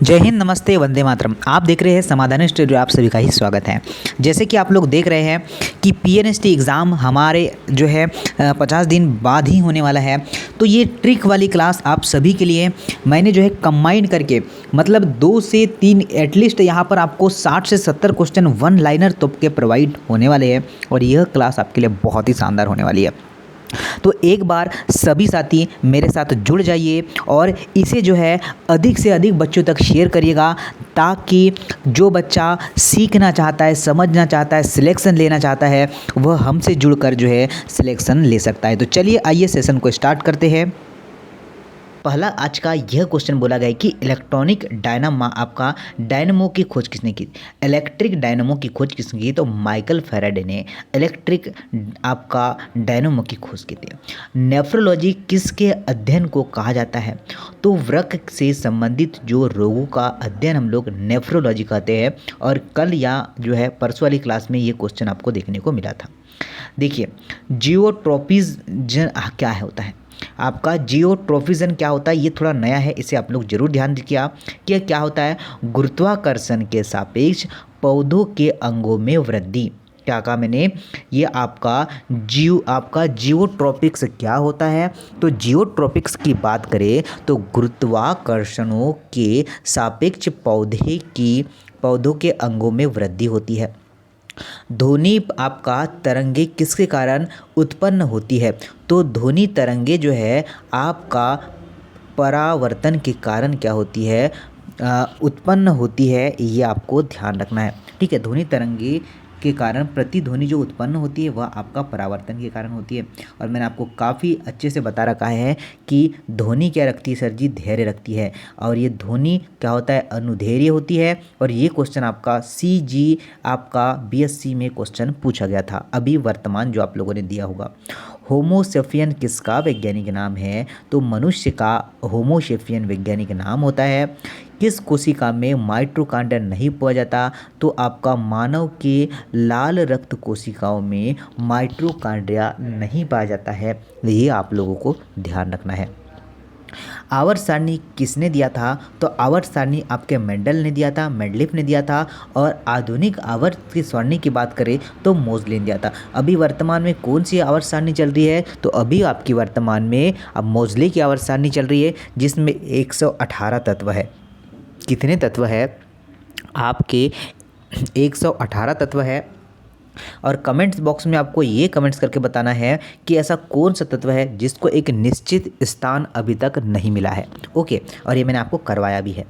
जय हिंद, नमस्ते, वंदे मातरम। आप देख रहे हैं समाधान स्टूडियो। आप सभी का ही स्वागत है। जैसे कि आप लोग देख रहे हैं कि पीएनएसटी एग्ज़ाम हमारे जो है 50 दिन बाद ही होने वाला है। तो ये ट्रिक वाली क्लास आप सभी के लिए मैंने जो है कंबाइन करके मतलब 2 से 3 एटलीस्ट यहाँ पर आपको 60 से 70 क्वेश्चन वन लाइनर तो के प्रोवाइड होने वाले हैं और यह क्लास आपके लिए बहुत ही शानदार होने वाली है। तो एक बार सभी साथी मेरे साथ जुड़ जाइए और इसे जो है अधिक से अधिक बच्चों तक शेयर करिएगा, ताकि जो बच्चा सीखना चाहता है, समझना चाहता है, सिलेक्शन लेना चाहता है, वह हमसे जुड़कर जो है सिलेक्शन ले सकता है। तो चलिए आइए सेशन को स्टार्ट करते हैं। पहला आज का यह क्वेश्चन बोला गया है कि इलेक्ट्रॉनिक डायनामा आपका डायनामो की खोज किसने की। इलेक्ट्रिक डायनामो की खोज किसने की? तो माइकल फैराडे ने इलेक्ट्रिक आपका डायनामो की खोज की थी। नेफ्रोलॉजी किसके अध्ययन को कहा जाता है? तो वृक्क से संबंधित जो रोगों का अध्ययन हम लोग नेफ्रोलॉजी कहते हैं। और कल या जो है परसों वाली क्लास में ये क्वेश्चन आपको देखने को मिला था। देखिए, जियोट्रोपिज्म क्या होता है? आपका जियोट्रोफिजन क्या होता है? ये थोड़ा नया है, इसे आप लोग जरूर ध्यान रखिए कि क्या होता है। गुरुत्वाकर्षण के सापेक्ष पौधों के अंगों में वृद्धि। क्या कहा मैंने? ये आपका जियोट्रोपिक्स क्या होता है? तो जियोट्रोपिक्स की बात करें तो गुरुत्वाकर्षणों के सापेक्ष पौधों के अंगों में वृद्धि होती है। ध्वनि आपका तरंगे किसके कारण उत्पन्न होती है? तो ध्वनि तरंगे जो है आपका परावर्तन के कारण क्या होती है? उत्पन्न होती है। ये आपको ध्यान रखना है, ठीक है। ध्वनि तरंगे के कारण प्रतिध्वनि जो उत्पन्न होती है वह आपका परावर्तन के कारण होती है। और मैंने आपको काफ़ी अच्छे से बता रखा है कि ध्वनि क्या रखती है सर जी? धैर्य रखती है। और ये ध्वनि क्या होता है? अनुधैर्य होती है। और ये क्वेश्चन आपका CG आपका BSc में क्वेश्चन पूछा गया था, अभी वर्तमान जो आप लोगों ने दिया होगा। होमोसेपियन किसका वैज्ञानिक नाम है? तो मनुष्य का होमोसेपियन वैज्ञानिक नाम होता है। किस कोशिका में माइटोकॉन्ड्रिया नहीं पाया जाता? तो आपका मानव के लाल रक्त कोशिकाओं में माइटोकॉन्ड्रिया नहीं पाया जाता है। ये आप लोगों को ध्यान रखना है। आवर्त सारणी किसने दिया था? तो आवर्त सारणी आपके मेंडल ने दिया था, मेंडलिफ ने दिया था। और आधुनिक आवर्त की सारणी की बात करें तो मोजले ने दिया था। अभी वर्तमान में कौन सी आवर्त सारणी चल रही है? तो अभी आपकी वर्तमान में अब मोजले की आवर्त सारणी चल रही है, जिसमें 118 तत्व है। कितने तत्व है? आपके 118 तत्व है। और कमेंट्स बॉक्स में आपको ये कमेंट्स करके बताना है कि ऐसा कौन सा तत्व है जिसको एक निश्चित स्थान अभी तक नहीं मिला है। ओके, और ये मैंने आपको करवाया भी है।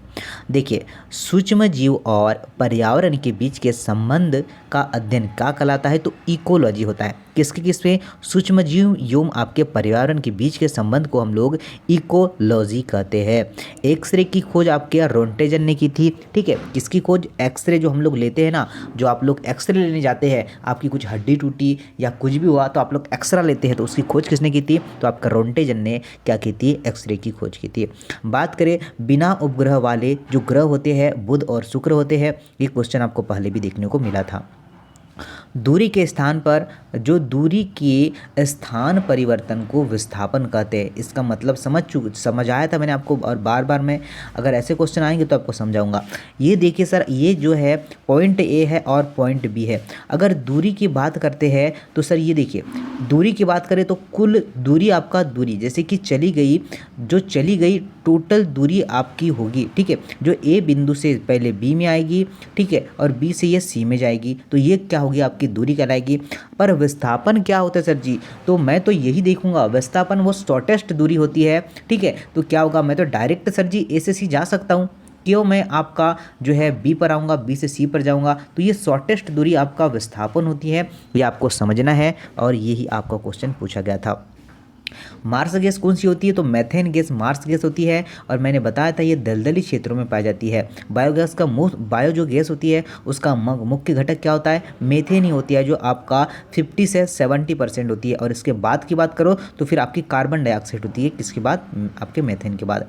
देखिए, सूक्ष्म जीव और पर्यावरण के बीच के संबंध का अध्ययन क्या कहलाता है? तो इकोलॉजी होता है। किसके सूक्ष्म जीव एवं आपके पर्यावरण के बीच के संबंध को हम लोग इकोलॉजी कहते हैं। एक्सरे की खोज आपके रोंटेजन ने की थी, ठीक है। किसकी खोज? एक्सरे जो हम लोग लेते हैं ना, जो आप लोग एक्सरे लेने जाते हैं, आपकी कुछ हड्डी टूटी या कुछ भी हुआ तो आप लोग एक्सरा लेते हैं, तो उसकी खोज किसने की थी? तो आपका रोंटेजन ने क्या की थी? एक्सरे की खोज की थी। बात करें बिना उपग्रह वाले जो ग्रह होते हैं, बुध और शुक्र होते हैं। ये क्वेश्चन आपको पहले भी देखने को मिला था। दूरी के स्थान पर जो दूरी के स्थान परिवर्तन को विस्थापन कहते हैं। इसका मतलब समझ आया था मैंने आपको, और बार बार मैं अगर ऐसे क्वेश्चन आएंगे तो आपको समझाऊंगा। ये देखिए सर, ये जो है पॉइंट A है और पॉइंट B है। अगर दूरी की बात करते हैं तो सर ये देखिए, दूरी की बात करें तो कुल दूरी आपका दूरी जैसे कि चली गई टोटल दूरी आपकी होगी, ठीक है। जो A बिंदु से पहले B में आएगी, ठीक है, और B से ये C में जाएगी, तो ये क्या होगी? आपकी दूरी कहलाएगी। पर विस्थापन क्या होता है सर जी? तो मैं तो यही देखूंगा, विस्थापन वो शॉर्टेस्ट दूरी होती है, ठीक है। तो क्या होगा? मैं तो डायरेक्ट सर जी A से C जा सकता हूँ, क्यों मैं आपका जो है B पर आऊँगा, B से C पर जाऊँगा, तो ये शॉर्टेस्ट दूरी आपका विस्थापन होती है। ये आपको समझना है और यही आपका क्वेश्चन पूछा गया था। मार्स गैस कौन सी होती है? तो मेथेन गैस मार्स गैस होती है। और मैंने बताया था ये दलदली क्षेत्रों में पाई जाती है। बायोगैस का बायो जो गैस होती है उसका मुख्य घटक क्या होता है? मेथेन ही होती है, जो आपका 50 से 70% होती है। और इसके बाद की बात करो तो फिर आपकी कार्बन डाइऑक्साइड होती है। किसके बाद? आपके मेथेन के बाद।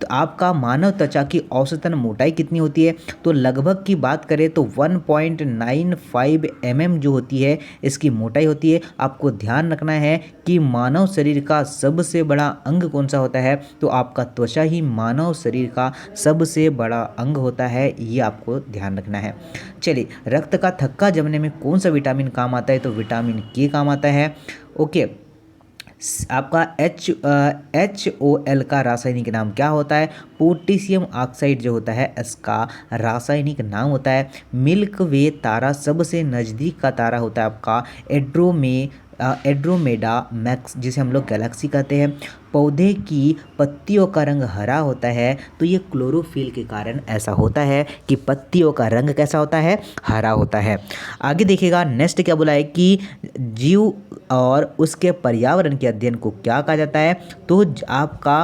तो आपका मानव त्वचा की औसतन मोटाई कितनी होती है? तो लगभग की बात करें तो 1.95 mm जो होती है इसकी मोटाई होती है। आपको ध्यान रखना है कि मानव शरीर का सबसे बड़ा अंग कौन सा होता है? तो आपका त्वचा ही मानव शरीर का सबसे बड़ा अंग होता है, ये आपको ध्यान रखना है। चलिए, रक्त का थक्का जमने में कौन सा विटामिन काम आता है? तो विटामिन के काम आता है। ओके, आपका HOL का रासायनिक नाम क्या होता है? पोटेशियम ऑक्साइड जो होता है इसका रासायनिक नाम होता है। मिल्क वे तारा सबसे नज़दीक का तारा होता है आपका एड्रोमेडा मैक्स, जिसे हम लोग गैलेक्सी कहते हैं। पौधे की पत्तियों का रंग हरा होता है, तो ये क्लोरोफिल के कारण ऐसा होता है कि पत्तियों का रंग कैसा होता है? हरा होता है। आगे देखिएगा, नेक्स्ट क्या बोला है कि जीव और उसके पर्यावरण के अध्ययन को क्या कहा जाता है? तो आपका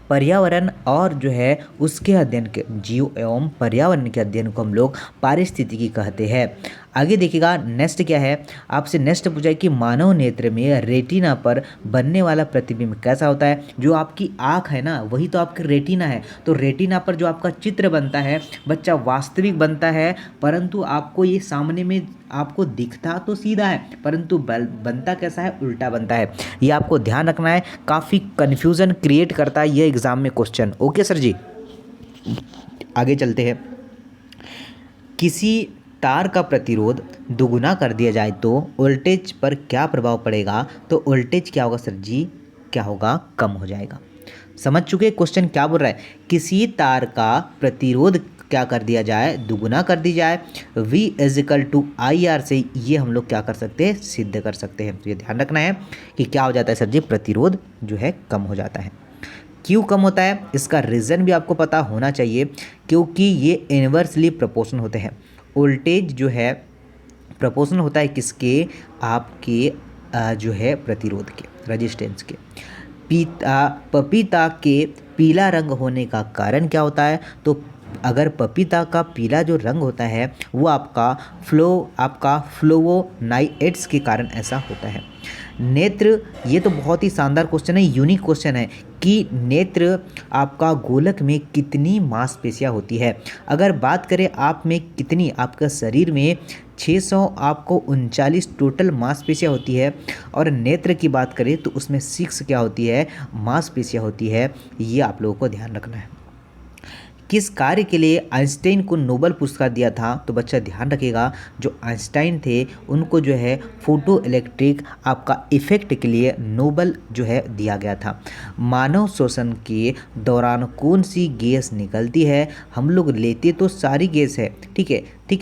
पर्यावरण और जो है उसके अध्ययन के जीव एवं पर्यावरण के अध्ययन को हम लोग पारिस्थितिकी कहते हैं। आगे देखिएगा, नेक्स्ट क्या है? आपसे नेक्स्ट पूछा है कि मानव नेत्र में रेटिना पर बनने वाला प्रतिबिंब कैसा होता है? जो आपकी आँख है ना, वही तो आपकी रेटिना है। तो रेटिना पर जो आपका चित्र बनता है बच्चा, वास्तविक बनता है, परंतु आपको ये सामने में आपको दिखता तो सीधा है, परंतु बनता कैसा है? उल्टा बनता है। ये आपको ध्यान रखना है, काफ़ी कन्फ्यूज़न क्रिएट करता है ये एग्ज़ाम में क्वेश्चन। ओके सर जी, आगे चलते हैं। किसी तार का प्रतिरोध दुगुना कर दिया जाए तो वोल्टेज पर क्या प्रभाव पड़ेगा? तो वोल्टेज क्या होगा सर जी? क्या होगा? कम हो जाएगा। समझ चुके क्वेश्चन क्या बोल रहा है? किसी तार का प्रतिरोध क्या कर दिया जाए? दुगुना कर दी जाए। V = IR से ये हम लोग क्या कर सकते हैं? सिद्ध कर सकते हैं। तो ये ध्यान रखना है कि क्या हो जाता है सर जी? प्रतिरोध जो है कम हो जाता है। क्यों कम होता है? इसका रीज़न भी आपको पता होना चाहिए, क्योंकि ये इन्वर्सली प्रोपोर्शनल होते हैं। वोल्टेज जो है प्रोपोर्शनल होता है किसके? आपके जो है प्रतिरोध के, रेजिस्टेंस के। पपीता के पीला रंग होने का कारण क्या होता है? तो अगर पपीता का पीला जो रंग होता है वो आपका फ्लोवोनाइड्स के कारण ऐसा होता है। नेत्र, ये तो बहुत ही शानदार क्वेश्चन है, यूनिक क्वेश्चन है कि नेत्र आपका गोलक में कितनी मांसपेशियाँ होती है? अगर बात करें आप में कितनी, आपका शरीर में 639 टोटल मांसपेशियाँ होती है, और नेत्र की बात करें तो उसमें 6 क्या होती है? मांसपेशियाँ होती है। ये आप लोगों को ध्यान रखना है। किस कार्य के लिए आइंस्टाइन को नोबेल पुरस्कार दिया था? तो बच्चा ध्यान रखिएगा, जो आइंस्टाइन थे उनको जो है फोटो इलेक्ट्रिक आपका इफेक्ट के लिए नोबेल जो है दिया गया था। मानव श्वसन के दौरान कौन सी गैस निकलती है? हम लोग लेते तो सारी गैस है, ठीक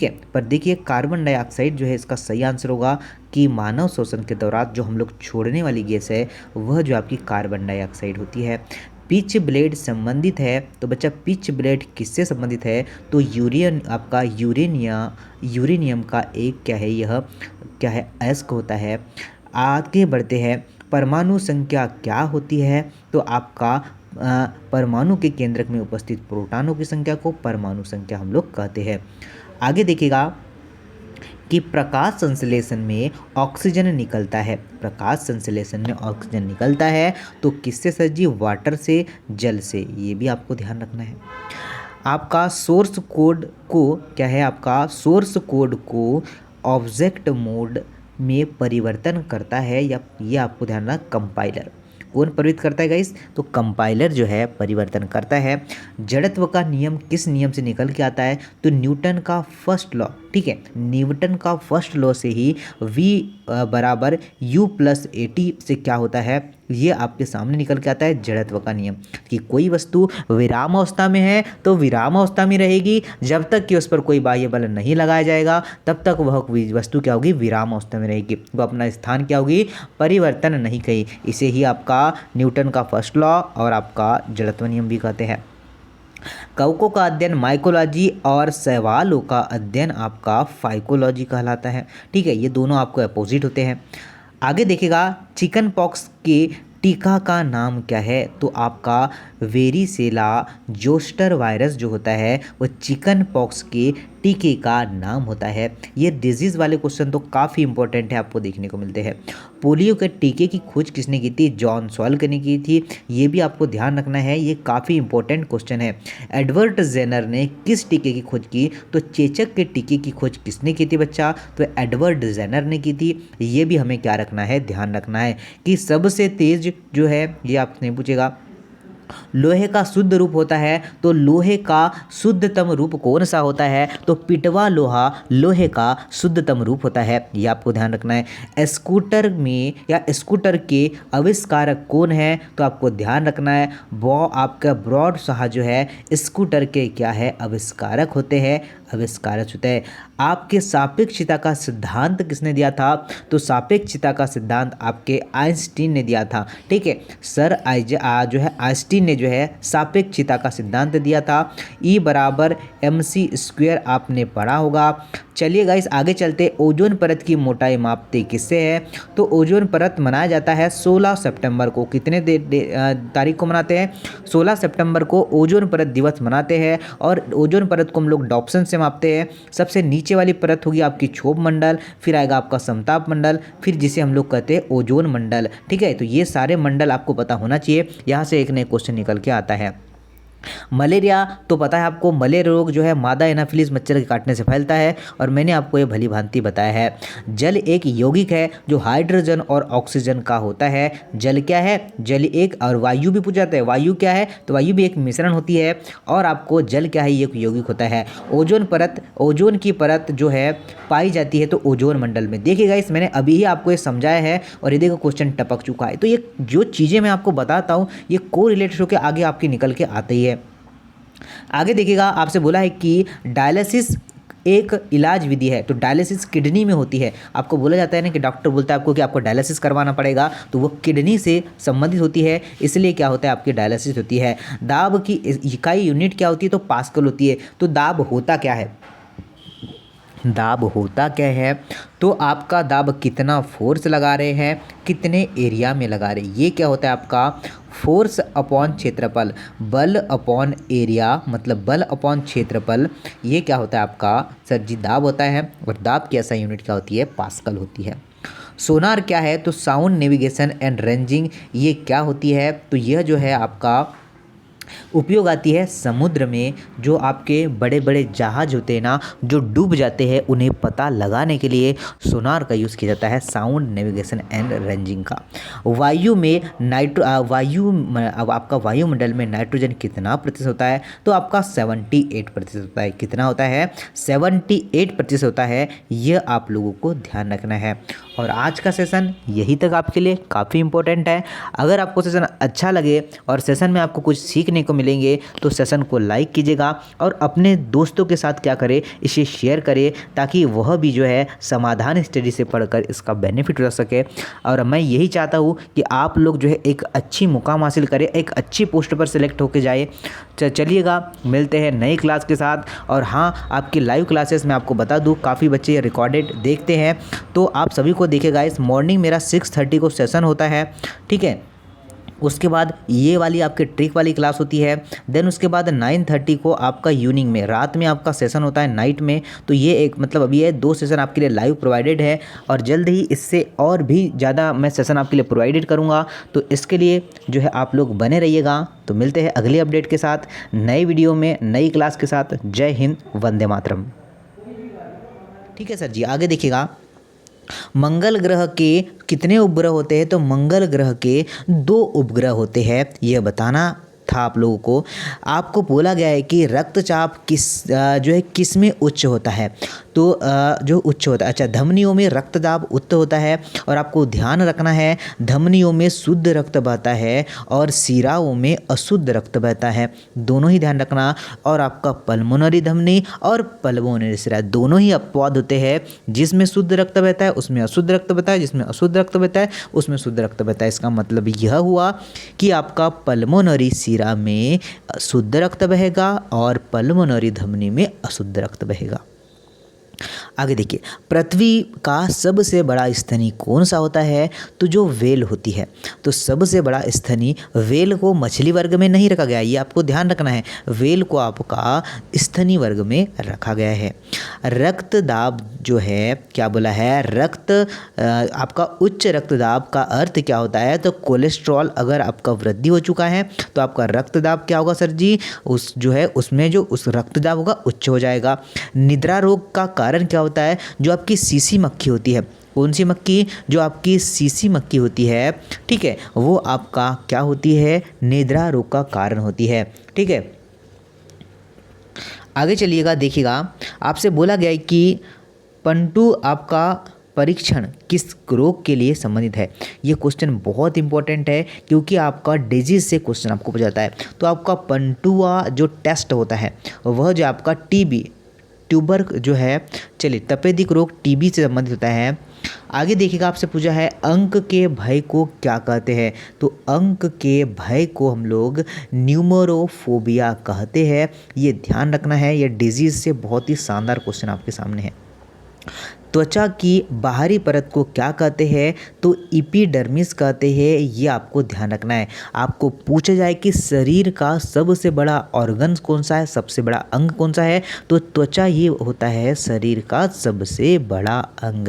है, पर देखिए कार्बन डाइऑक्साइड जो है इसका सही आंसर होगा कि मानव श्वसन के दौरान जो हम लोग छोड़ने वाली गैस है वह जो आपकी कार्बन डाइऑक्साइड होती है। पिच ब्लेड संबंधित है, तो बच्चा पिच ब्लेड किससे संबंधित है? तो यूरेनियम का एक क्या है? यह क्या है? अयस्क होता है। आगे बढ़ते हैं, परमाणु संख्या क्या होती है? तो आपका परमाणु के केंद्रक में उपस्थित प्रोटॉनों की संख्या को परमाणु संख्या हम लोग कहते हैं। आगे देखिएगा कि प्रकाश संश्लेषण में ऑक्सीजन निकलता है। प्रकाश संश्लेषण में ऑक्सीजन निकलता है तो किससे सर जी? वाटर से, जल से। ये भी आपको ध्यान रखना है। आपका सोर्स कोड को क्या है? आपका सोर्स कोड को ऑब्जेक्ट मोड में परिवर्तन करता है, या ये आपको ध्यान रखना, कंपाइलर। कौन परिवर्तित करता है गाइस? तो कंपाइलर जो है परिवर्तन करता है। जड़त्व का नियम किस नियम से निकल के आता है? तो न्यूटन का फर्स्ट लॉ, ठीक है, न्यूटन का फर्स्ट लॉ से ही V = U+AT से क्या होता है? ये आपके सामने निकल के आता है जड़त्व का नियम, कि कोई वस्तु विराम अवस्था में है तो विराम अवस्था में रहेगी, जब तक कि उस पर कोई बाह्य बल नहीं लगाया जाएगा तब तक वह वस्तु क्या होगी? विराम अवस्था में रहेगी, वो अपना स्थान क्या होगी? परिवर्तन नहीं करेगी। इसे ही आपका न्यूटन का फर्स्ट लॉ और आपका जड़त्व नियम भी कहते हैं। कवकों का अध्ययन माइकोलॉजी और शैवालों का अध्ययन आपका फाइकोलॉजी कहलाता है, ठीक है। ये दोनों आपको अपोजिट होते हैं। आगे देखिएगा, चिकन पॉक्स के टीका का नाम क्या है? तो आपका वेरिसेला जोस्टर वायरस जो होता है वो चिकन पॉक्स के टीके का नाम होता है। ये डिजीज़ वाले क्वेश्चन तो काफ़ी इंपॉर्टेंट है, आपको देखने को मिलते हैं। पोलियो के टीके की खोज किसने की थी? जॉन सॉल्क ने की थी। ये भी आपको ध्यान रखना है, ये काफ़ी इंपॉर्टेंट क्वेश्चन है। एडवर्ड जेनर ने किस टीके की खोज की? तो चेचक के टीके की खोज किसने की थी बच्चा? तो एडवर्ड जेनर ने की थी। ये भी हमें क्या रखना है, ध्यान रखना है कि सबसे तेज जो है, ये आपसे पूछेगा लोहे का शुद्ध रूप होता है, तो लोहे का शुद्धतम रूप कौन सा होता है? तो पिटवा लोहा लोहे का शुद्धतम रूप होता है, ये आपको ध्यान रखना है। स्कूटर में या स्कूटर के आविष्कारक कौन है? तो आपको ध्यान रखना है वो आपका ब्रॉड शाह जो है स्कूटर के क्या है, आविष्कारक होते हैं, आविष्कारक होते हैं। आपके सापेक्षता का सिद्धांत किसने दिया था? तो सापेक्षता का सिद्धांत आपके आइंस्टीन ने दिया था, ठीक है। सर जो है आइंस्टीन ने जो है सापेक्षता का सिद्धांत दिया था। E बराबर mc² आपने पढ़ा होगा। चलिए गाइस आगे चलते। ओजोन परत की मोटाई मापते किससे है? तो ओजोन परत मनाया जाता है 16 सितंबर को। कितने तारीख को मनाते हैं? 16 सितंबर को ओजोन परत दिवस मनाते हैं। और ओजोन परत को हम लोग डॉप्सन से मापते हैं। सबसे नीचे वाली परत होगी आपकी क्षोभ मंडल, फिर आएगा आपका समताप मंडल, फिर जिसे हम लोग कहते हैं ओजोन मंडल, ठीक है। तो ये सारे मंडल आपको पता होना चाहिए। यहाँ से एक नए क्वेश्चन निकल के आता है। मलेरिया तो पता है आपको, मलेरिया रोग जो है मादा एनाफिलिस मच्छर के काटने से फैलता है, और मैंने आपको ये भली भांति बताया है। जल एक यौगिक है जो हाइड्रोजन और ऑक्सीजन का होता है। जल क्या है? जल एक, और वायु भी पूछा जाता है, वायु क्या है? तो वायु भी एक मिश्रण होती है। और आपको जल क्या है? ये एक यौगिक होता है। ओजोन परत, ओजोन की परत जो है पाई जाती है तो ओजोन मंडल में। देखिएगा इस मैंने अभी ही आपको ये समझाया है, और ये देखो क्वेश्चन टपक चुका है। तो ये जो चीज़ें मैं आपको बताता हूँ ये को रिलेटेड होकर आगे आपकी निकल के आती है। आगे देखिएगा, आपसे बोला है कि डायलिसिस एक इलाज विधि है, तो डायलिसिस किडनी में होती है। आपको बोला जाता है ना कि डॉक्टर बोलता है आपको कि आपको डायलिसिस करवाना पड़ेगा, तो वो किडनी से संबंधित होती है, इसलिए क्या होता है आपकी डायलिसिस होती है। दाब की इकाई यूनिट क्या होती है? तो पास्कल होती है। तो दाब होता क्या है? दाब होता क्या है? तो आपका दाब कितना फोर्स लगा रहे हैं, कितने एरिया में लगा रहे हैं, ये क्या होता है आपका फोर्स अपॉन क्षेत्रफल, बल अपॉन एरिया, मतलब बल अपॉन क्षेत्रफल। ये क्या होता है आपका सर जी? दाब होता है। और दाब की ऐसा यूनिट क्या होती है? पास्कल होती है। सोनार क्या है? तो साउंड नेविगेशन एंड रेंजिंग। ये क्या होती है? तो यह जो है आपका उपयोग आती है समुद्र में, जो आपके बड़े बड़े जहाज होते हैं ना, जो डूब जाते हैं, उन्हें पता लगाने के लिए सोनार का यूज़ किया जाता है, साउंड नेविगेशन एंड रेंजिंग का। वायु में आपका वायुमंडल में नाइट्रोजन कितना प्रतिशत होता है? तो आपका 78% होता है। कितना होता है? 78% होता है। यह आप लोगों को ध्यान रखना है। और आज का सेशन यही तक आपके लिए काफ़ी इंपॉर्टेंट है। अगर आपको सेशन अच्छा लगे और सेशन में आपको कुछ सीखने को मिलेंगे तो सेशन को लाइक कीजिएगा, और अपने दोस्तों के साथ क्या करें, इसे शेयर करें, ताकि वह भी जो है समाधान स्टडी से पढ़कर इसका बेनिफिट उठा सके। और मैं यही चाहता हूँ कि आप लोग जो है एक अच्छी मुकाम हासिल करें, एक अच्छी पोस्ट पर सिलेक्ट होकर जाए। चलिएगा, मिलते हैं नई क्लास के साथ। और हाँ, आपकी लाइव क्लासेस मैं आपको बता दूँ, काफ़ी बच्चे रिकॉर्डेड देखते हैं, तो आप सभी को देखिएगा। इस मॉर्निंग मेरा 6:30 को सेशन होता है, ठीक है। उसके बाद ये वाली आपके ट्रिक वाली क्लास होती है। देन उसके बाद 9:30 को आपका इवनिंग में, रात में आपका सेशन होता है, नाइट में। तो ये एक मतलब अभी ये 2 सेशन आपके लिए लाइव प्रोवाइडेड है, और जल्द ही इससे और भी ज़्यादा मैं सेशन आपके लिए प्रोवाइडेड करूँगा। तो इसके लिए जो है आप लोग बने रहिएगा। तो मिलते हैं अगले अपडेट के साथ, नई वीडियो में, नई क्लास के साथ। जय हिंद, वंदे मातरम। ठीक है सर जी, आगे देखिएगा। मंगल ग्रह के कितने उपग्रह होते हैं? तो मंगल ग्रह के 2 उपग्रह होते हैं, यह बताना था आप लोगों को। आपको बोला गया है कि रक्तचाप जो है किस में उच्च होता है? तो जो उच्च होता है, अच्छा, धमनियों में रक्तदाब उच्च होता है। और आपको ध्यान रखना है, धमनियों में शुद्ध रक्त बहता है और सिराओं में अशुद्ध रक्त बहता है, दोनों ही ध्यान रखना। और आपका पल्मोनरी धमनी और पल्मोनरी सिरा दोनों ही अपवाद होते हैं, जिसमें शुद्ध रक्त बहता है उसमें अशुद्ध रक्त बहता है, जिसमें अशुद्ध रक्त बहता है उसमें शुद्ध रक्त बहता है। इसका मतलब यह हुआ कि आपका पल्मोनरी सिरा में शुद्ध रक्त बहेगा और पल्मोनरी धमनी में अशुद्ध रक्त बहेगा। आगे देखिए, पृथ्वी का सबसे बड़ा स्तनी कौन सा होता है? तो जो व्हेल होती है। तो सबसे बड़ा स्तनी व्हेल को मछली वर्ग में नहीं रखा गया, ये आपको ध्यान रखना है। व्हेल को आपका स्तनी वर्ग में रखा गया है। रक्त दाब जो है, क्या बोला है? आपका उच्च रक्तदाब का अर्थ क्या होता है? तो कोलेस्ट्रॉल अगर आपका वृद्धि हो चुका है तो आपका रक्तदाब क्या होगा सर जी? उस जो है उसमें जो उस रक्तदाब होगा उच्च हो जाएगा। निद्रा रोग का कारण क्या होता है? जो आपकी सीसी मक्खी होती है, कौन सी मक्खी? जो आपकी सीसी मक्खी होती है, ठीक है, वो आपका क्या होती है? निद्रा रोग का कारण होती है। ठीक है, आगे चलिएगा, देखिएगा आपसे बोला गया है कि पंटू आपका परीक्षण किस रोग के लिए संबंधित है? ये क्वेश्चन बहुत इंपॉर्टेंट है क्योंकि आपका डिजीज से क्वेश्चन आपको पूछा जाता है। तो आपका पंटुआ जो टेस्ट होता है वह जो आपका टीबी ट्यूबर जो है, चलिए तपेदिक रोग टीबी से संबंधित होता है। आगे देखिएगा, आपसे पूछा है अंक के भय को क्या कहते हैं? तो अंक के भय को हम लोग न्यूमरोफोबिया कहते हैं। ये ध्यान रखना है, ये डिजीज से बहुत ही शानदार क्वेश्चन आपके सामने है। त्वचा की बाहरी परत को क्या कहते हैं? तो एपिडर्मिस कहते हैं। ये आपको ध्यान रखना है। आपको पूछा जाए कि शरीर का सबसे बड़ा ऑर्गन कौन सा है, सबसे बड़ा अंग कौन सा है? तो त्वचा ये होता है शरीर का सबसे बड़ा अंग।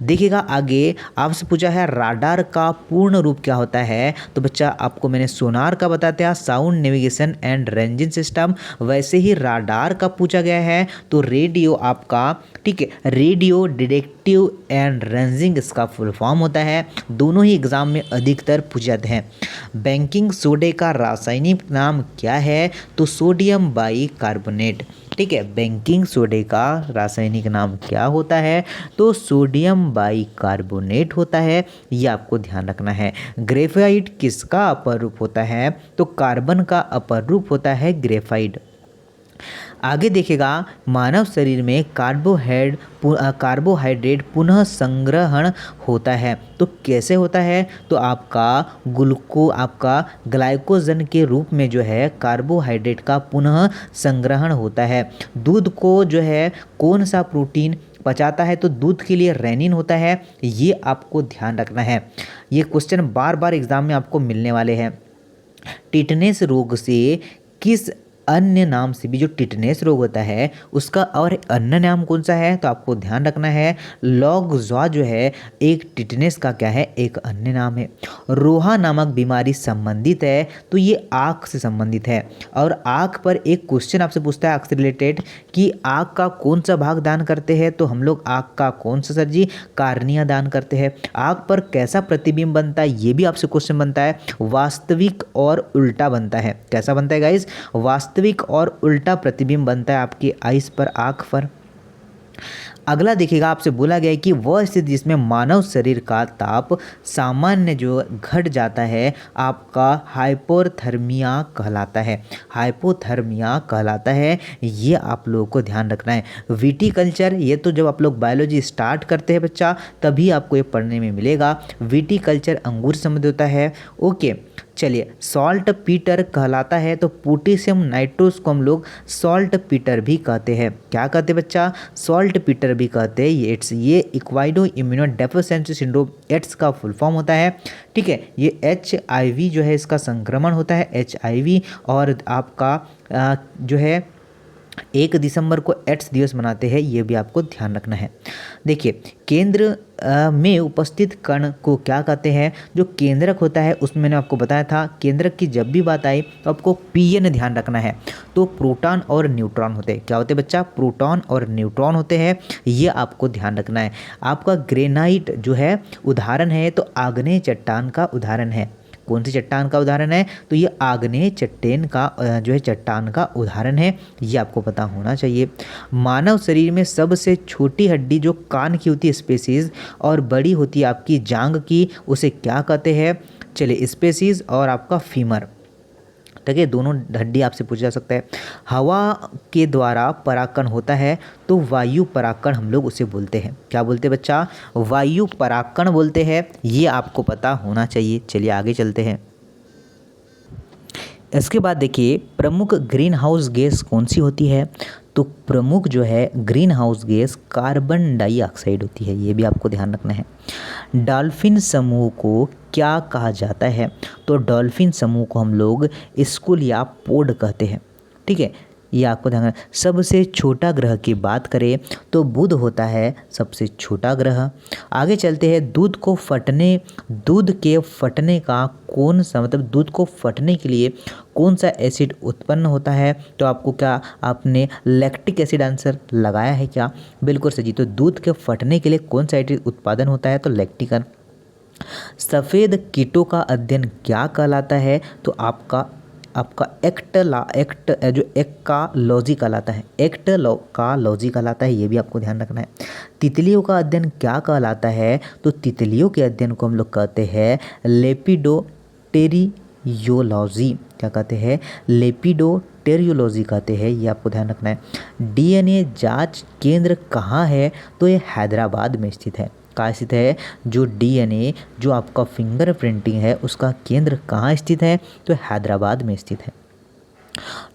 देखिएगा आगे, आपसे पूछा है राडार का पूर्ण रूप क्या होता है? तो बच्चा आपको मैंने सोनार का बताते हैं, sound navigation and ranging system, वैसे ही राडार का पूछा गया है तो रेडियो आपका, ठीक है, रेडियो डिटेक्टिव एंड रेंजिंग इसका फुल फॉर्म होता है। दोनों ही एग्जाम में अधिकतर पूछे जाते हैं। बेकिंग सोडे का रासायनिक नाम क्या है? तो सोडियम बाइकार्बोनेट। ठीक है, बेकिंग सोडे का रासायनिक नाम क्या होता है? तो सोडियम बाइकार्बोनेट होता है। ये आपको ध्यान रखना है। ग्रेफाइट किसका अपर रूप होता है? तो कार्बन का अपर रूप होता है ग्रेफाइट। आगे देखिएगा, मानव शरीर में कार्बोहाइड्रेट पुनः संग्रहण होता है। तो कैसे होता है? तो आपका ग्लाइकोजन के रूप में जो है कार्बोहाइड्रेट का पुनः संग्रहण होता है। दूध को जो है कौन सा प्रोटीन पचाता है? तो दूध के लिए रेनिन होता है। ये आपको ध्यान रखना है। ये क्वेश्चन बार बार एग्जाम में आपको मिलने वाले हैं। टिटनेस रोग से किस अन्य नाम से भी, जो टिटनेस रोग होता है उसका और अन्य नाम कौन सा है? तो आपको ध्यान रखना है, लॉगजॉ जो है एक टिटनेस का क्या है? एक अन्य नाम है। रोहा नामक बीमारी संबंधित है, तो ये आँख से संबंधित है। और आँख पर एक क्वेश्चन आपसे पूछता है आँख से रिलेटेड कि आँख का कौन सा भाग दान करते हैं? तो हम लोग आँख का कौन सा सर जी? कार्निया दान करते हैं। आँख पर कैसा प्रतिबिंब बनता है? ये भी आपसे क्वेश्चन बनता है। वास्तविक और उल्टा बनता है। कैसा बनता है गाइज? वास्तविक और उल्टा प्रतिबिंब बनता है आपकी आइस पर, आँख पर। अगला देखिएगा, आपसे बोला गया है कि वह स्थिति जिसमें मानव शरीर का ताप सामान्य जो घट जाता है आपका हाइपोथर्मिया कहलाता है। हाइपोथर्मिया कहलाता है। ये आप लोगों को ध्यान रखना है। विटीकल्चर, ये तो जब आप लोग बायोलॉजी स्टार्ट करते हैं बच्चा तभी आपको ये पढ़ने में मिलेगा। विटीकल्चर अंगूर से संबंधित होता है। ओके, चलिए, सॉल्ट पीटर कहलाता है। तो पोटेशियम नाइट्रोस को हम लोग सॉल्ट पीटर भी कहते हैं। क्या कहते हैं बच्चा? सॉल्ट पीटर भी कहते हैं। ये इक्वाइडो इम्यूनो डेफिशिएंसी सिंड्रोम एड्स का फुल फॉर्म होता है। ठीक है, ये HIV जो है इसका संक्रमण होता है, HIV। और आपका जो है 1 दिसंबर को एड्स दिवस मनाते हैं, ये भी आपको ध्यान रखना है। देखिए, केंद्र में उपस्थित कण को क्या कहते हैं? जो केंद्रक होता है उसमें मैंने आपको बताया था, केंद्रक की जब भी बात आई तो आपको PN ध्यान रखना है। तो प्रोटॉन और न्यूट्रॉन होते हैं। क्या होते हैं बच्चा? प्रोटॉन और न्यूट्रॉन होते हैं। ये आपको ध्यान रखना है। आपका ग्रेनाइट जो है उदाहरण है, तो आग्नेय चट्टान का उदाहरण है। कौन सी चट्टान का उदाहरण है? तो ये आग्नेय चट्टान का जो है चट्टान का उदाहरण है। ये आपको पता होना चाहिए। मानव शरीर में सबसे छोटी हड्डी जो कान की होती है स्पेसीज, और बड़ी होती है आपकी जांघ की, उसे क्या कहते हैं? चलिए, स्पेसीज और आपका फीमर। ठीक है, दोनों हड्डी आपसे पूछा जा सकता है। हवा के द्वारा परागकण होता है, तो वायु परागकण हम लोग उसे बोलते हैं। क्या बोलते हैं बच्चा? वायु परागकण बोलते हैं। ये आपको पता होना चाहिए। चलिए आगे चलते हैं। इसके बाद देखिए, प्रमुख ग्रीन हाउस गैस कौन सी होती है? तो प्रमुख जो है green house gas carbon dioxide होती है, ये भी आपको ध्यान रखना है। डॉल्फिन समूह को क्या कहा जाता है? तो डॉल्फिन समूह को हम लोग स्कूल या पोड कहते हैं, ठीक है, ये आपको ध्यान रखना। सबसे छोटा ग्रह की बात करें तो बुध होता है सबसे छोटा ग्रह। आगे चलते हैं, दूध के फटने का कौन सा, मतलब दूध को फटने के लिए कौन सा एसिड उत्पन्न होता है? तो आपको क्या, आपने लैक्टिक एसिड आंसर लगाया है क्या? बिल्कुल सही। तो दूध के फटने के लिए कौन सा एसिड उत्पादन होता है? तो लैक्टिक। सफ़ेद कीटों का अध्ययन क्या कहलाता है? तो आपका एक्टालॉजी कहलाता है, एक्टालॉजी कहलाता है, ये भी आपको ध्यान रखना है। तितलियों का अध्ययन क्या कहलाता है? तो तितलियों के अध्ययन को हम लोग कहते हैं लेपिडोटेरियोलॉजी। क्या कहते हैं? लेपिडोटेरियोलॉजी कहते हैं, ये आपको ध्यान रखना है। डीएनए जांच केंद्र कहाँ है? तो ये हैदराबाद में स्थित है। कहाँ स्थित है? जो डीएनए, जो आपका फिंगर प्रिंटिंग है, उसका केंद्र कहाँ स्थित है? तो हैदराबाद में स्थित है।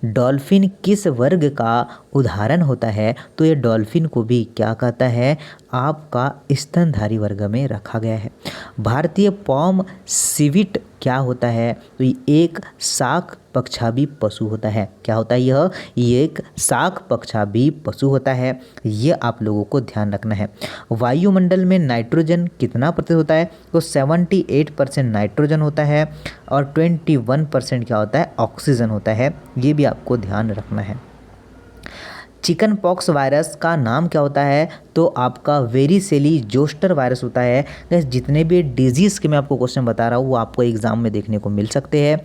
डॉल्फिन किस वर्ग का उदाहरण होता है? तो ये डॉल्फिन को भी क्या कहता है? आपका स्तनधारी वर्ग में रखा गया है। भारतीय पॉम सिविट क्या होता है? तो ये एक शाक पक्षाभी पशु होता है। क्या होता है ये एक शाक पक्षाभी पशु होता है, ये आप लोगों को ध्यान रखना है। वायुमंडल में नाइट्रोजन कितना प्रतिशत होता है? तो 78% नाइट्रोजन होता है और 21% क्या होता है? ऑक्सीजन होता है, ये भी आपको ध्यान रखना है। चिकन पॉक्स वायरस का नाम क्या होता है? तो आपका वेरिसेली जोस्टर वायरस होता है। गाइस, जितने भी डिजीज़ के मैं आपको क्वेश्चन बता रहा हूँ वो आपको एग्जाम में देखने को मिल सकते हैं।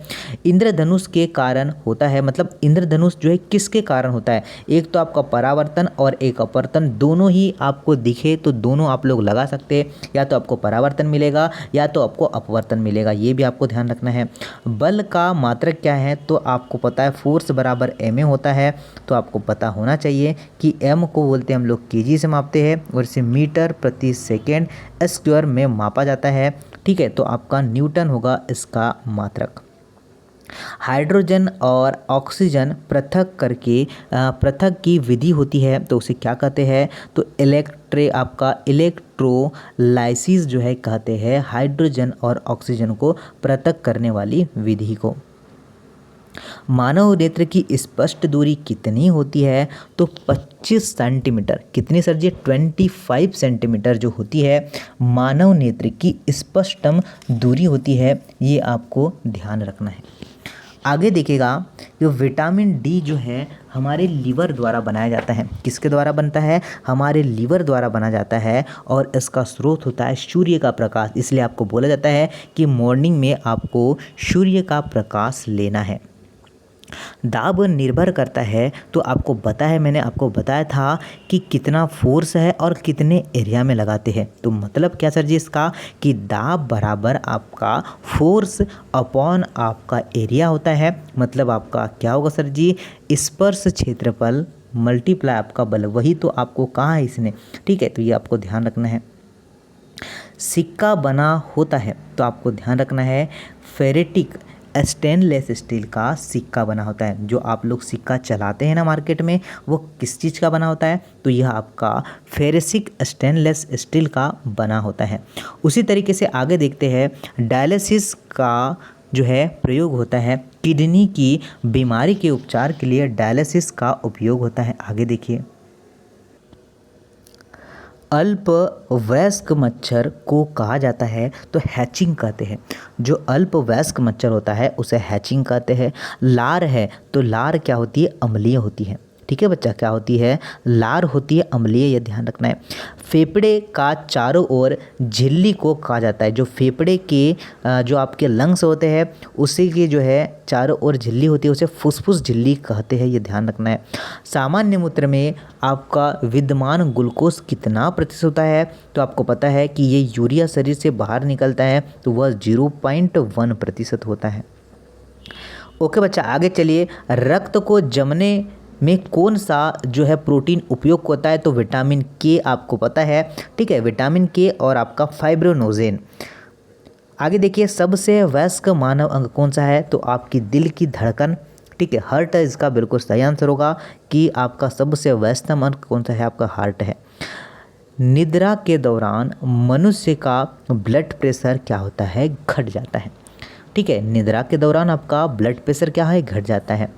इंद्रधनुष के कारण होता है, मतलब इंद्रधनुष जो है किसके कारण होता है? एक तो आपका परावर्तन और एक अपवर्तन, दोनों ही आपको दिखे तो दोनों आप लोग लगा सकते हैं, या तो आपको परावर्तन मिलेगा या तो आपको अपवर्तन मिलेगा, ये भी आपको ध्यान रखना है। बल का मात्रक क्या है? तो आपको पता है फोर्स बराबर ma होता है, तो आपको पता होना चाहिए कि m को बोलते हैं हम लोग kg से मापते हैं और इसे मीटर प्रति सेकेंड स्क्वायर में मापा जाता है, ठीक है। तो आपका न्यूटन होगा इसका मात्रक। हाइड्रोजन और ऑक्सीजन पृथक की विधि होती है, तो उसे क्या कहते हैं? तो इलेक्ट्रोलाइसिस जो है कहते हैं हाइड्रोजन और ऑक्सीजन को पृथक करने वाली विधि को। मानव नेत्र की स्पष्ट दूरी कितनी होती है? तो 25 सेंटीमीटर। कितनी सर जी? 25 सेंटीमीटर जो होती है मानव नेत्र की स्पष्टतम दूरी होती है, ये आपको ध्यान रखना है। आगे देखिएगा, जो विटामिन डी जो है हमारे लीवर द्वारा बनाया जाता है। किसके द्वारा बनता है? हमारे लीवर द्वारा बना जाता है और इसका स्रोत होता है सूर्य का प्रकाश। इसलिए आपको बोला जाता है कि मॉर्निंग में आपको सूर्य का प्रकाश लेना है। दाब निर्भर करता है, तो आपको पता है, मैंने आपको बताया था कि कितना फोर्स है और कितने एरिया में लगाते हैं। तो मतलब क्या सर जी इसका, कि दाब बराबर आपका फोर्स अपॉन आपका एरिया होता है। मतलब आपका क्या होगा सर जी? स्पर्श क्षेत्रफल मल्टीप्लाई आपका बल, वही तो आपको कहा है इसने, ठीक है। तो ये आपको ध्यान रखना है। सिक्का बना होता है, तो आपको ध्यान रखना है फेरेटिक स्टेनलेस स्टील का सिक्का बना होता है। जो आप लोग सिक्का चलाते हैं ना मार्केट में, वो किस चीज़ का बना होता है? तो यह आपका फेरेसिक स्टेनलेस स्टील का बना होता है। उसी तरीके से आगे देखते हैं, डायलिसिस का जो है प्रयोग होता है, किडनी की बीमारी के उपचार के लिए डायलिसिस का उपयोग होता है। आगे देखिए, अल्प वयस्क मच्छर को कहा जाता है तो हैचिंग कहते हैं। जो अल्प वयस्क मच्छर होता है उसे हैचिंग कहते हैं। लार है तो लार क्या होती है? अम्लीय होती है, ठीक है बच्चा, क्या होती है? लार होती है अम्लीय, ये ध्यान रखना है। फेफड़े का चारों ओर झिल्ली को कहा जाता है। जो फेफड़े के जो आपके लंग्स होते हैं उसी की जो है चारों ओर झिल्ली होती है, उसे फुसफुस झिल्ली कहते हैं, ये ध्यान रखना है। सामान्य मूत्र में आपका विद्यमान ग्लूकोज कितना प्रतिशत होता है? तो आपको पता है कि ये यूरिया शरीर से बाहर निकलता है, तो वह 0.1% होता है। ओके बच्चा, आगे चलिए। रक्त को जमने में कौन सा जो है प्रोटीन उपयोग होता है? तो विटामिन के आपको पता है, ठीक है, विटामिन के और आपका फाइब्रोनोजेन। आगे देखिए, सबसे वयस्क मानव अंग कौन सा है? तो आपकी दिल की धड़कन, ठीक है, हार्ट है इसका बिल्कुल सही आंसर होगा कि आपका सबसे व्यस्तम अंग कौन सा है, आपका हार्ट है। निद्रा के दौरान मनुष्य का ब्लड प्रेशर क्या होता है, घट जाता है। ठीक है, निद्रा के दौरान आपका ब्लड प्रेशर क्या है, घट जाता है।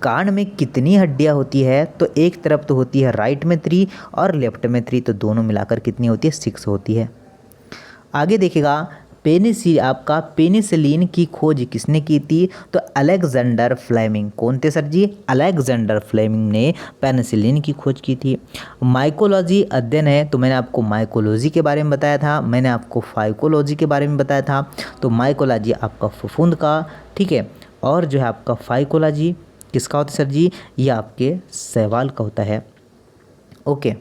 कान में कितनी हड्डियां होती है, तो एक तरफ तो होती है राइट में 3 और लेफ्ट में 3, तो दोनों मिलाकर कितनी होती है, 6 होती है। आगे देखिएगा, आपका पेनिसिलिन की खोज किसने की थी, तो अलेक्जेंडर फ्लेमिंग। कौन थे सर जी, अलेक्जेंडर फ्लेमिंग ने पेनिसिलिन की खोज की थी। माइकोलॉजी अध्ययन है, तो मैंने आपको माइकोलॉजी के बारे में बताया था, मैंने आपको फाइकोलॉजी के बारे में बताया था। तो माइकोलॉजी आपका फफूंद का, ठीक है, और जो है आपका फाइकोलॉजी किसका होता है सर जी, ये आपके शैवाल का होता है। ओके,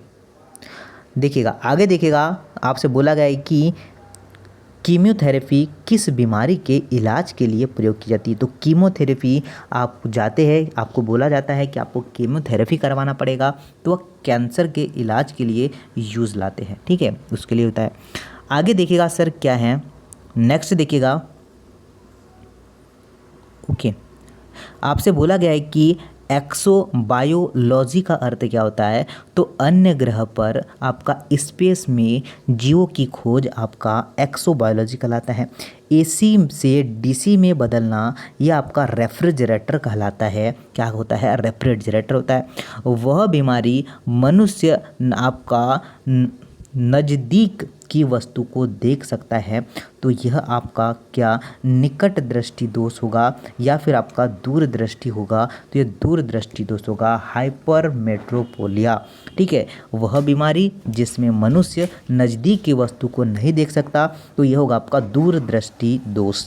देखिएगा आगे देखिएगा, आपसे बोला गया है कि कीमोथेरेपी किस बीमारी के इलाज के लिए प्रयोग की जाती है। तो कीमोथेरेपी आप जाते हैं, आपको बोला जाता है कि आपको कीमोथेरेपी करवाना पड़ेगा, तो वह कैंसर के इलाज के लिए यूज़ लाते हैं, ठीक है, उसके लिए होता है। आगे देखिएगा सर क्या है, नेक्स्ट देखिएगा। ओके, आपसे बोला गया है कि एक्सोबायोलॉजी का अर्थ क्या होता है, तो अन्य ग्रह पर आपका स्पेस में जीवों की खोज आपका एक्सोबायोलॉजी कहलाता है। एसी से डीसी में बदलना यह आपका रेफ्रिजरेटर कहलाता है। क्या होता है, रेफ्रिजरेटर होता है। वह बीमारी मनुष्य आपका नज़दीक की वस्तु को देख सकता है, तो यह आपका क्या निकट दृष्टि दोष होगा या फिर आपका दूरदृष्टि होगा, तो यह दूरदृष्टि दोष होगा, हाइपरमेट्रोपोलिया। ठीक है, वह बीमारी जिसमें मनुष्य नज़दीक की वस्तु को नहीं देख सकता, तो यह होगा आपका दूरदृष्टि दोष।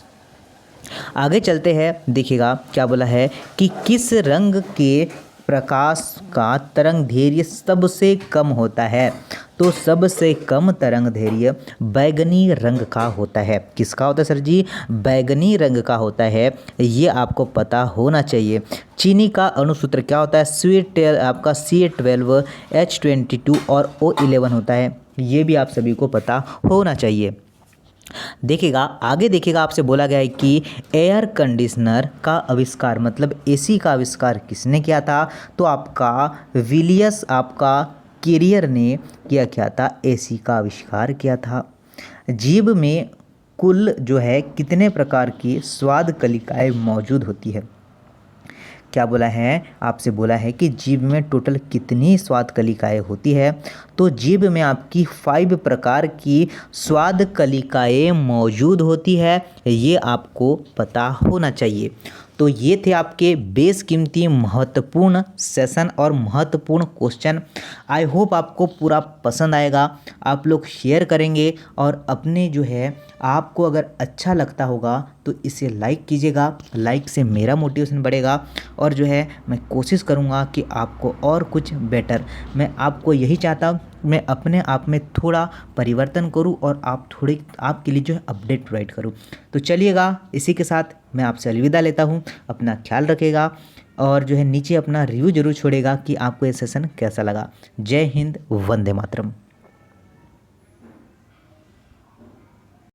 आगे चलते हैं, देखिएगा क्या बोला है कि किस रंग के प्रकाश का तरंग दैर्घ्य सबसे कम होता है, तो सबसे कम तरंग दैर्घ्य बैगनी रंग का होता है। किसका होता है सर जी, बैगनी रंग का होता है, ये आपको पता होना चाहिए। चीनी का अणुसूत्र क्या होता है, आपका C12 H22 और O11 होता है, ये भी आप सभी को पता होना चाहिए। देखिएगा आगे देखिएगा, आपसे बोला गया है कि एयर कंडीशनर का आविष्कार मतलब एसी का आविष्कार किसने किया था, तो आपका विलियस आपका कैरियर ने किया था, एसी का आविष्कार किया था। जीभ में कुल जो है कितने प्रकार की स्वाद कलिकाएं मौजूद होती है। क्या बोला है, आपसे बोला है कि जीभ में टोटल कितनी स्वाद कलिकाएं होती है, तो जीभ में आपकी 5 प्रकार की स्वाद कलिकाएं मौजूद होती है, ये आपको पता होना चाहिए। तो ये थे आपके बेशकीमती महत्वपूर्ण सेशन और महत्वपूर्ण क्वेश्चन। आई होप आपको पूरा पसंद आएगा, आप लोग शेयर करेंगे और अपने जो है आपको अगर अच्छा लगता होगा तो इसे लाइक कीजिएगा, लाइक से मेरा मोटिवेशन बढ़ेगा और जो है मैं कोशिश करूँगा कि आपको और कुछ बेटर, मैं आपको यही चाहता हूँ मैं अपने आप में थोड़ा परिवर्तन करूं और आपके लिए जो है अपडेट प्रोवाइड करूं। तो चलिएगा, इसी के साथ मैं आपसे अलविदा लेता हूं, अपना ख्याल रखिएगा और जो है नीचे अपना रिव्यू जरूर छोड़ेगा कि आपको ये सेशन कैसा लगा। जय हिंद, वंदे मातरम।